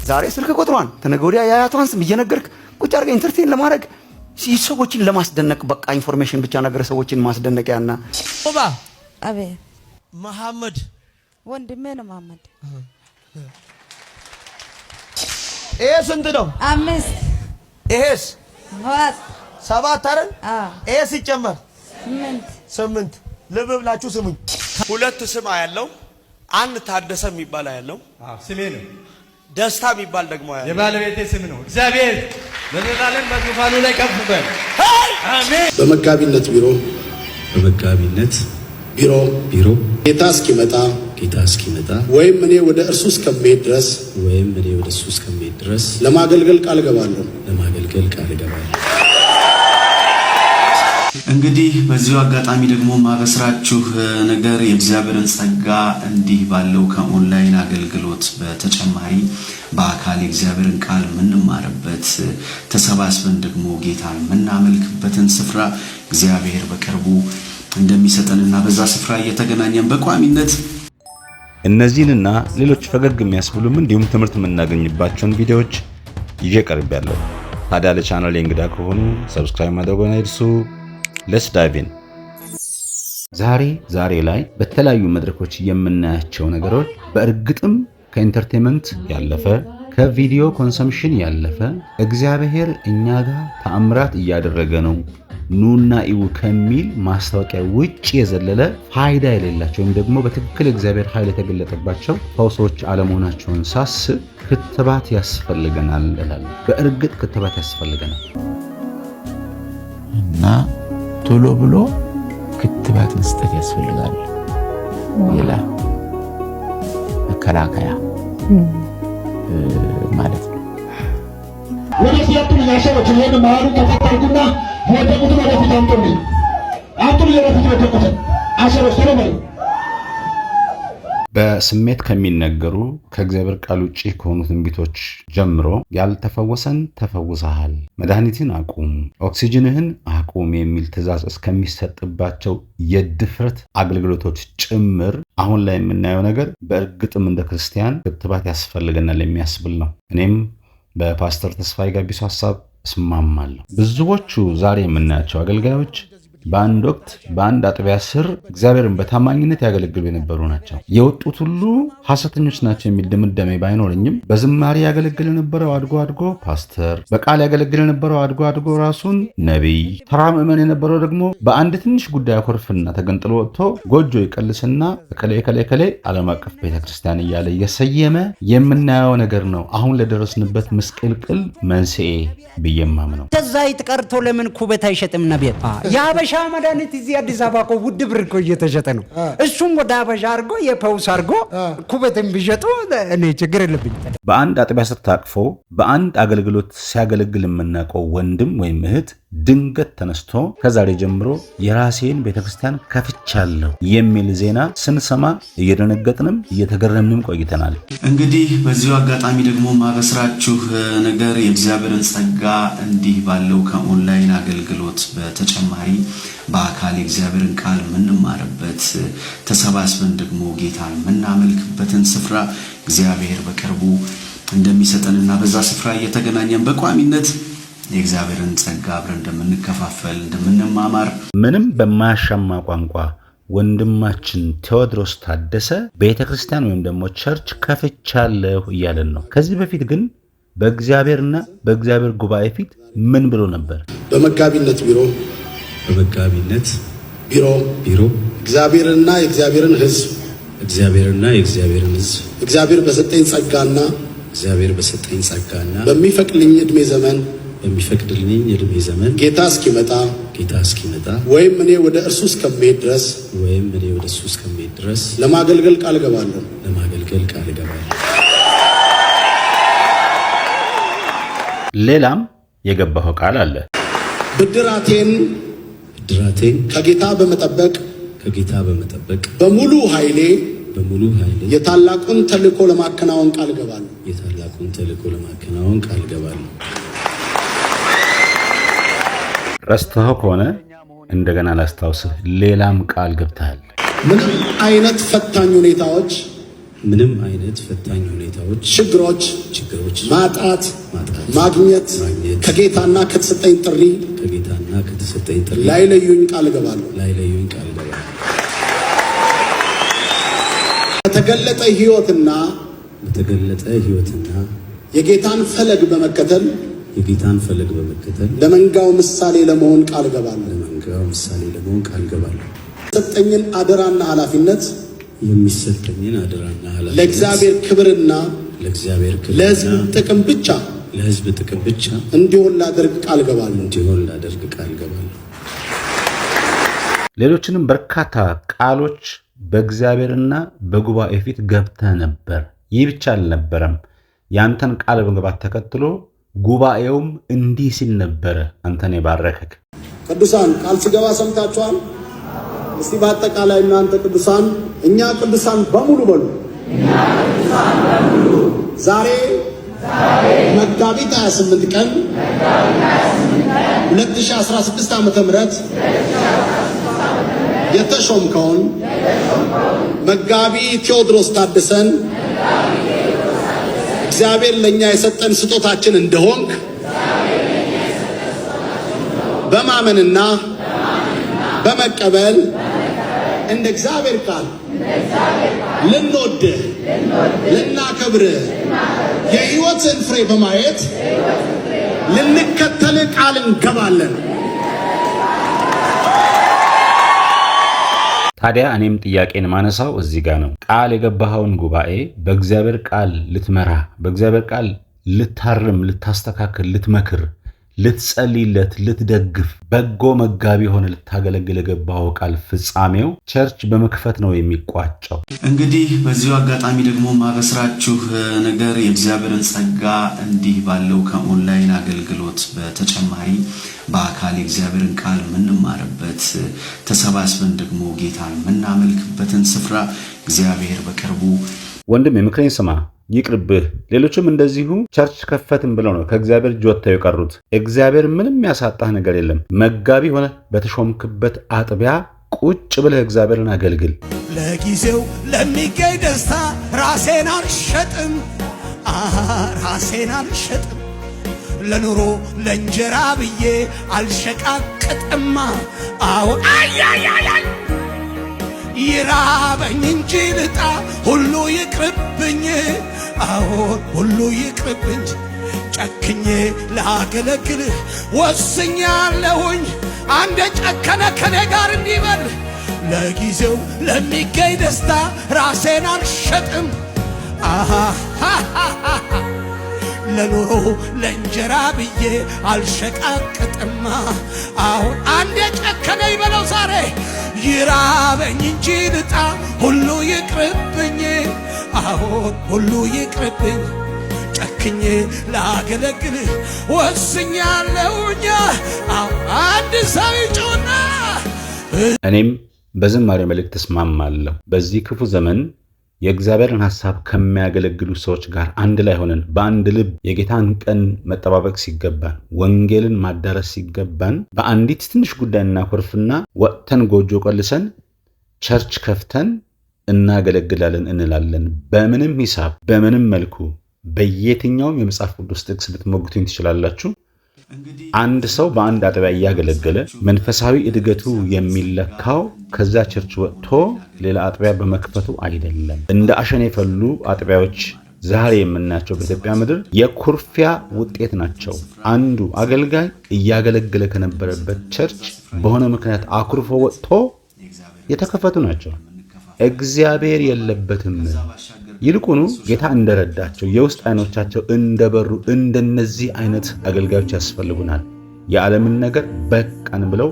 ዛሬ ስልክ ቁጥሯን ተነገ ወዲያ ያያቷን ስም እየነገርክ ቁጭ አድርገህ ኢንተርቴን ለማድረግ ሰዎችን ለማስደነቅ በቃ ኢንፎርሜሽን ብቻ ነገር ሰዎችን ማስደነቂያና ኦባ አቤ መሐመድ ወንድሜ ነው መሐመድ። ስንት ነው? 5 ይሄስ 7 አይደል? ሲጨመር 8 ልብ ብላችሁ ስሙኝ። ሁለት ስም ያለው አንድ ታደሰ የሚባል ያለው ስሜ ነው። ደስታ የሚባል ደግሞ ያለው የባለቤቴ ስም ነው። እግዚአብሔር ለዘላለም በዙፋኑ ላይ ከፍ በል። አሜን። በመጋቢነት ቢሮ ጌታ እስኪመጣ ወይም እኔ ወደ እርሱ እስከምሄድ ድረስ ለማገልገል ቃል እገባለሁ። እንግዲህ በዚሁ አጋጣሚ ደግሞ ማበስራችሁ ነገር የእግዚአብሔርን ጸጋ እንዲህ ባለው ከኦንላይን አገልግሎት በተጨማሪ በአካል የእግዚአብሔርን ቃል የምንማርበት ተሰባስበን ደግሞ ጌታን የምናመልክበትን ስፍራ እግዚአብሔር በቅርቡ እንደሚሰጠንና በዛ ስፍራ እየተገናኘን በቋሚነት እነዚህንና ሌሎች ፈገግ የሚያስብሉም እንዲሁም ትምህርት የምናገኝባቸውን ቪዲዮዎች ይዤ ቀርቤያለሁ። ታዲያ ለቻናሌ እንግዳ ከሆኑ ሰብስክራይብ ማድረግዎን አይርሱ። ሌትስ ዳይቭ ኢን። ዛሬ ላይ በተለያዩ መድረኮች የምናያቸው ነገሮች በእርግጥም ከኢንተርቴይንመንት ያለፈ ከቪዲዮ ኮንሰምፕሽን ያለፈ እግዚአብሔር እኛ ጋር ተአምራት እያደረገ ነው ኑና ኢው ከሚል ማስታወቂያ ውጭ የዘለለ ፋይዳ የሌላቸው ወይም ደግሞ በትክክል እግዚአብሔር ኃይል የተገለጠባቸው ፈውሶች አለመሆናቸውን ሳስብ ክትባት ያስፈልገናል እላለሁ። በእርግጥ ክትባት ያስፈልገናል እና ቶሎ ብሎ ክትባት መስጠት ያስፈልጋል። ሌላ መከላከያ ማለት ነው። ወደዚህ ያቱን ያሸወች ይሄን ማሩ ተፈታርጉና ወደቁት ወደፊት አንቶልኝ አንቶል የረፊት ወደቁት አሸወች ተረመሩ። በስሜት ከሚነገሩ ከእግዚአብሔር ቃል ውጪ ከሆኑ ትንቢቶች ጀምሮ ያልተፈወሰን ተፈውሰሃል፣ መድኃኒትን አቁም፣ ኦክሲጅንህን አቁም የሚል ትእዛዝ እስከሚሰጥባቸው የድፍረት አገልግሎቶች ጭምር አሁን ላይ የምናየው ነገር በእርግጥም እንደ ክርስቲያን ክትባት ያስፈልገናል የሚያስብል ነው። እኔም በፓስተር ተስፋዬ ጋቢሶ ሐሳብ እስማማለሁ። ብዙዎቹ ዛሬ የምናያቸው አገልጋዮች በአንድ ወቅት በአንድ አጥቢያ ስር እግዚአብሔርን በታማኝነት ያገለግሉ የነበሩ ናቸው። የወጡት ሁሉ ሐሰተኞች ናቸው የሚል ድምዳሜ ባይኖረኝም በዝማሬ ያገለግል የነበረው አድጎ ፓስተር፣ በቃል ያገለግል የነበረው አድጎ ራሱን ነቢይ፣ ተራ ምዕመን የነበረው ደግሞ በአንድ ትንሽ ጉዳይ አኮርፍና ተገንጥሎ ወጥቶ ጎጆ ይቀልስና ከሌ ዓለም አቀፍ ቤተክርስቲያን እያለ የሰየመ የምናየው ነገር ነው አሁን ለደረስንበት ምስቅልቅል መንስኤ ብየማም ነው። ዘይት ቀርቶ ለምን ኩበት አይሸጥም? ነብይ ያበሻ መድኃኒት እዚህ አዲስ አበባ እኮ ውድ ብር እኮ እየተሸጠ ነው። እሱም ወደ አበሻ አድርጎ የፈውስ አድርጎ ኩበትን ቢሸጡ እኔ ችግር የለብኝ። በአንድ አጥቢያ ስር ታቅፎ በአንድ አገልግሎት ሲያገለግል የምናውቀው ወንድም ወይም እህት ድንገት ተነስቶ ከዛሬ ጀምሮ የራሴን ቤተክርስቲያን ከፍቻለሁ የሚል ዜና ስንሰማ እየደነገጥንም እየተገረምንም ቆይተናል። እንግዲህ በዚሁ አጋጣሚ ደግሞ ማበስራችሁ ነገር የእግዚአብሔርን ጸጋ እንዲህ ባለው ከኦንላይን አገልግሎት በተጨማሪ በአካል የእግዚአብሔርን ቃል የምንማርበት ተሰባስበን ደግሞ ጌታን የምናመልክበትን ስፍራ እግዚአብሔር በቅርቡ እንደሚሰጠንና በዛ ስፍራ እየተገናኘን በቋሚነት የእግዚአብሔርን ጸጋ አብረን እንደምንከፋፈል እንደምንማማር ምንም በማያሻማ ቋንቋ ወንድማችን ቴዎድሮስ ታደሰ ቤተክርስቲያን ወይም ደግሞ ቸርች ከፍቻለሁ እያለን ነው። ከዚህ በፊት ግን በእግዚአብሔርና በእግዚአብሔር ጉባኤ ፊት ምን ብሎ ነበር? በመጋቢነት ቢሮ እግዚአብሔርና የእግዚአብሔርን ሕዝብ እግዚአብሔር በሰጠኝ ጸጋና በሚፈቅድልኝ ዕድሜ ዘመን ጌታ እስኪመጣ ወይም እኔ ወደ እርሱ እስከምሄድ ድረስ ለማገልገል ቃል እገባለሁ። ሌላም የገባው ቃል አለ። ብድራቴን ከጌታ በመጠበቅ በሙሉ ኃይሌ የታላቁን ተልእኮ ለማከናወን ቃል እገባለሁ። ረስተኸው ከሆነ እንደገና ላስታውስህ፣ ሌላም ቃል ገብተሃል። ምንም አይነት ፈታኝ ሁኔታዎች ምንም አይነት ፈታኝ ሁኔታዎች፣ ችግሮች ማጣት ማግኘት ከጌታና ከተሰጠኝ ጥሪ ላይለዩኝ ቃል እገባለሁ። በተገለጠ ሕይወትና የጌታን ፈለግ በመከተል ለመንጋው ምሳሌ ለመሆን ቃል እገባለሁ። የሰጠኝን አደራና ኃላፊነት ለእግዚአብሔር ክብርና ለሕዝብ ጥቅም ብቻ እንዲሆን ላደርግ ቃል እገባለሁ። ሌሎችንም በርካታ ቃሎች በእግዚአብሔርና በጉባኤ ፊት ገብተህ ነበር። ይህ ብቻ አልነበረም። ያንተን ቃል በመግባት ተከትሎ ጉባኤውም እንዲህ ሲል ነበረ አንተን የባረከክ። ቅዱሳን ቃል ሲገባ ሰምታችኋል። እስቲ በአጠቃላይ እናንተ ቅዱሳን እኛ ቅዱሳን በሙሉ በሉ። ዛሬ መጋቢት 28 ቀን 2016 ዓመተ ምህረት የተሾምከውን መጋቢ ቴዎድሮስ ታደሰን እግዚአብሔር ለኛ የሰጠን ስጦታችን እንደሆንክ በማመንና በመቀበል እንደ እግዚአብሔር ቃል ልንወድህ ልናከብርህ የሕይወትን ፍሬ በማየት ልንከተል ቃል እንገባለን። ታዲያ እኔም ጥያቄን ማነሳው እዚህ ጋር ነው። ቃል የገባኸውን ጉባኤ በእግዚአብሔር ቃል ልትመራ፣ በእግዚአብሔር ቃል ልታርም፣ ልታስተካክል፣ ልትመክር፣ ልትጸልይለት፣ ልትደግፍ፣ በጎ መጋቢ ሆነ ልታገለግል የገባው ቃል ፍጻሜው ቸርች በመክፈት ነው የሚቋጨው። እንግዲህ በዚሁ አጋጣሚ ደግሞ ማበስራችሁ ነገር የእግዚአብሔርን ጸጋ እንዲህ ባለው ከኦንላይን አገልግሎት በተጨማሪ በአካል የእግዚአብሔርን ቃል የምንማርበት ተሰባስበን ደግሞ ጌታን የምናመልክበትን ስፍራ እግዚአብሔር በቅርቡ ወንድም የምክሬን ስማ፣ ይቅርብህ። ሌሎችም እንደዚሁ ቸርች ከፈትን ብለው ነው ከእግዚአብሔር እጅ ወጥተው የቀሩት። እግዚአብሔር ምንም ያሳጣህ ነገር የለም። መጋቢ ሆነ በተሾምክበት አጥቢያ ቁጭ ብለህ እግዚአብሔርን አገልግል። ለጊዜው ለሚገኝ ደስታ ራሴን አልሸጥም፣ ለኑሮ ለእንጀራ ብዬ አልሸቃቅጥማ። አሁን አያያያይ ይራበኝ እንጂ ልጣ ሁሉ ይቅርብኝ፣ አሁን ሁሉ ይቅርብኝ። ጨክኜ ላገለግልህ ወስኛለሁኝ። አንድ ጨከነ ከኔ ጋር እንዲበል ለጊዜው ለሚገኝ ደስታ ራሴን አልሸጥም፣ ለኑሮ ለእንጀራ ብዬ አልሸቃቅጥማ። አሁን አንድ ጨከነ ይበለው ዛሬ ይራበኝ እንጂ ልጣ ሁሉ ይቅርብኝ፣ አሁን ሁሉ ይቅርብኝ። ጨክኜ ላገለግልህ ወስኛለሁኝ። አንድ ሰው ይጮና እኔም በዝማሬ መልእክት እስማማለሁ። በዚህ ክፉ ዘመን የእግዚአብሔርን ሐሳብ ከሚያገለግሉ ሰዎች ጋር አንድ ላይ ሆነን በአንድ ልብ የጌታን ቀን መጠባበቅ ሲገባን፣ ወንጌልን ማዳረስ ሲገባን በአንዲት ትንሽ ጉዳይ እናኮርፍና ወጥተን ጎጆ ቆልሰን ቸርች ከፍተን እናገለግላለን እንላለን። በምንም ሂሳብ በምንም መልኩ በየትኛውም የመጽሐፍ ቅዱስ ጥቅስ ልትሞግቱኝ ትችላላችሁ። አንድ ሰው በአንድ አጥቢያ እያገለገለ መንፈሳዊ እድገቱ የሚለካው ከዛ ቸርች ወጥቶ ሌላ አጥቢያ በመክፈቱ አይደለም። እንደ አሸን የፈሉ አጥቢያዎች ዛሬ የምናያቸው በኢትዮጵያ ምድር የኩርፊያ ውጤት ናቸው። አንዱ አገልጋይ እያገለገለ ከነበረበት ቸርች በሆነ ምክንያት አኩርፎ ወጥቶ የተከፈቱ ናቸው። እግዚአብሔር የለበትም። ይልቁኑ ጌታ እንደረዳቸው የውስጥ አይኖቻቸው እንደበሩ እንደነዚህ አይነት አገልጋዮች ያስፈልጉናል። የዓለምን ነገር በቃን ብለው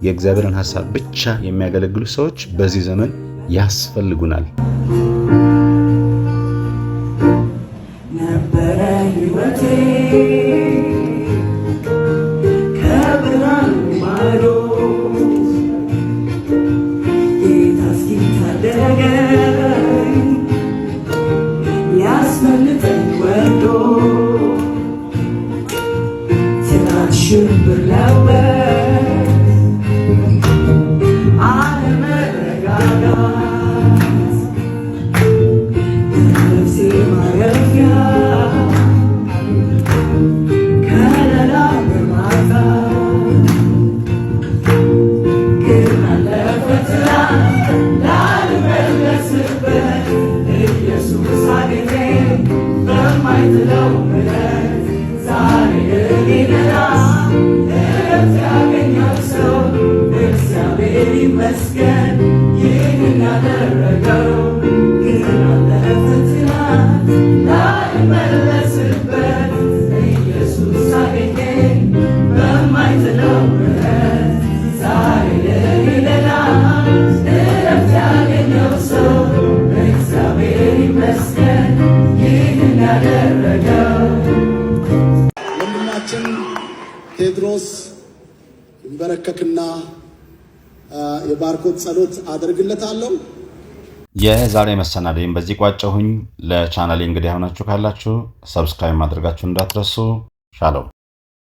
የእግዚአብሔርን ሐሳብ ብቻ የሚያገለግሉ ሰዎች በዚህ ዘመን ያስፈልጉናል። ነበረ ሕይወቴ ከብርሃን ማዶ ጌታ ሲታደገኝ ሊያስመልጠኝ ወዶ ትናንት ሽብር ነበር አለመረጋጋት በማይጥለው ምሕረት ዛሬ ለኔና እረፍት ያገኛል ሰው እግዚአብሔር ይመስገን ይህን ያደረገው ግን አለፈ ትናንት ላይመለስበት ኢየሱስ አገኘኝ በማይጥለው ምሕረት ዛሬ ለኔና እረፍት ያገኘው ሰው እግዚአብሔር ይመስገን ይህን ያደረገው። ወንድማችን ቴድሮስ ይንበረከክና የባርኮት ጸሎት አደርግለታለሁ። የዛሬ መሰናዶዬን በዚህ ቋጨሁኝ። ለቻናሌ እንግዲህ ሆናችሁ ካላችሁ ሰብስክራይብ ማድረጋችሁ እንዳትረሱ። ሻሎም